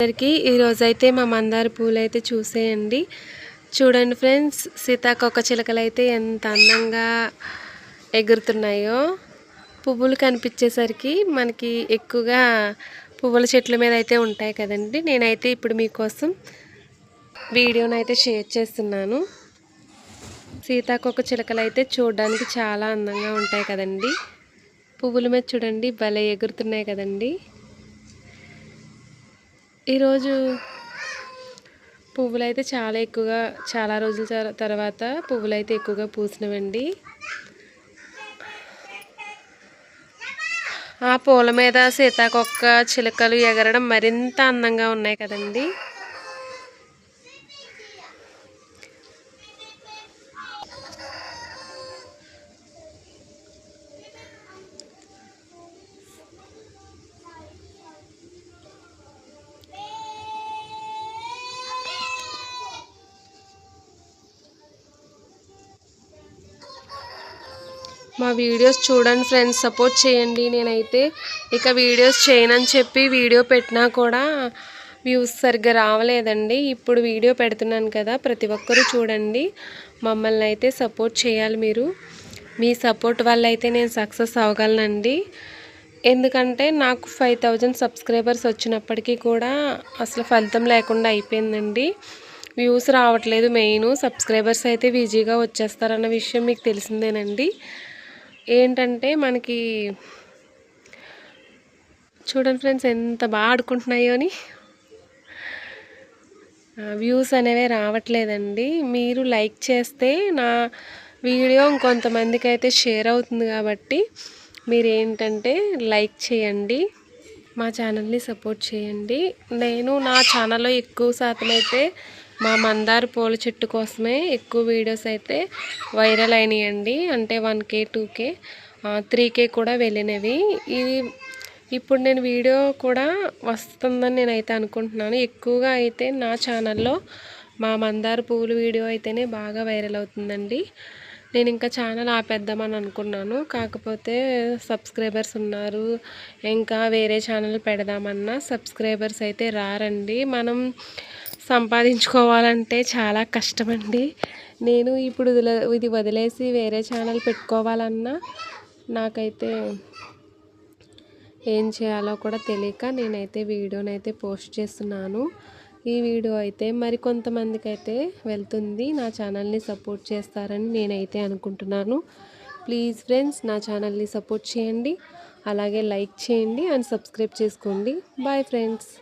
అందరికీ ఈరోజైతే మా మందార పూలు అయితే చూసేయండి. చూడండి ఫ్రెండ్స్, సీతాకోక చిలుకలు అయితే ఎంత అందంగా ఎగురుతున్నాయో. పువ్వులు కనిపించేసరికి మనకి ఎక్కువగా పువ్వుల చెట్ల మీద అయితే ఉంటాయి కదండి. నేనైతే ఇప్పుడు మీకోసం వీడియోని అయితే షేర్ చేస్తున్నాను. సీతాకోక చిలుకలు అయితే చూడడానికి చాలా అందంగా ఉంటాయి కదండి. పువ్వుల మీద చూడండి భలే ఎగురుతున్నాయి కదండి. ఈరోజు పువ్వులైతే చాలా రోజుల తర్వాత పువ్వులైతే ఎక్కువగా పూసినవండి. ఆ పూల మీద సీతాకోక చిలుకలు ఎగరడం మరింత అందంగా ఉన్నాయి కదండి. మా వీడియోస్ చూడండి ఫ్రెండ్స్, సపోర్ట్ చేయండి. నేనైతే ఇక వీడియోస్ చేయనని చెప్పి వీడియో పెట్టినా కూడా వ్యూస్ సరిగ్గా రావలేదండి. ఇప్పుడు వీడియో పెడుతున్నాను కదా, ప్రతి ఒక్కరూ చూడండి. మమ్మల్ని అయితే సపోర్ట్ చేయాలి మీరు. మీ సపోర్ట్ వల్ల అయితే నేను సక్సెస్ అవ్వగలనండి. ఎందుకంటే నాకు 5000 సబ్స్క్రైబర్స్ వచ్చినప్పటికీ కూడా అసలు ఫలితం లేకుండా అయిపోయిందండి. వ్యూస్ రావట్లేదు. మెయిన్ సబ్స్క్రైబర్స్ అయితే ఈజీగా వచ్చేస్తారన్న విషయం మీకు తెలిసిందేనండి. ఏంటంటే మనకి చూడండి ఫ్రెండ్స్ ఎంత బాగా ఆడుకుంటున్నాయో అని. వ్యూస్ అనేవి రావట్లేదండి. మీరు లైక్ చేస్తే నా వీడియో ఇంకొంతమందికి అయితే షేర్ అవుతుంది కాబట్టి మీరు ఏంటంటే లైక్ చేయండి, మా ఛానల్ని సపోర్ట్ చేయండి. నేను నా ఛానల్లో ఎక్కువ శాతం అయితే మా మందార పూల చెట్టు కోసమే ఎక్కువ వీడియోస్ అయితే వైరల్ అయినాయండి. అంటే 1K 2K 3K కూడా వెళ్ళినవి. ఇది ఇప్పుడు నేను వీడియో కూడా వస్తుందని నేనైతే అనుకుంటున్నాను. ఎక్కువగా అయితే నా ఛానల్లో మా మందార పూలు వీడియో అయితేనే బాగా వైరల్ అవుతుందండి. నేను ఇంకా ఛానల్ ఆపేద్దామని అనుకున్నాను. కాకపోతే సబ్స్క్రైబర్స్ ఉన్నారు. ఇంకా వేరే ఛానల్ పెడదామన్నా సబ్స్క్రైబర్స్ అయితే రారండి. మనం సంపాదించుకోవాలంటే చాలా కష్టమండి. నేను ఇప్పుడు ఇది వదిలేసి వేరే ఛానల్ పెట్టుకోవాలన్నా నాకైతే ఏం చేయాలో కూడా తెలియక నేనైతే వీడియోనైతే పోస్ట్ చేస్తున్నాను. ఈ వీడియో అయితే మరికొంతమందికి అయితే వెళ్తుంది. నా ఛానల్ని సపోర్ట్ చేస్తారని నేనైతే అనుకుంటున్నాను. ప్లీజ్ ఫ్రెండ్స్, నా ఛానల్ని సపోర్ట్ చేయండి, అలాగే లైక్ చేయండి అండ్ సబ్స్క్రైబ్ చేసుకోండి. Bye friends.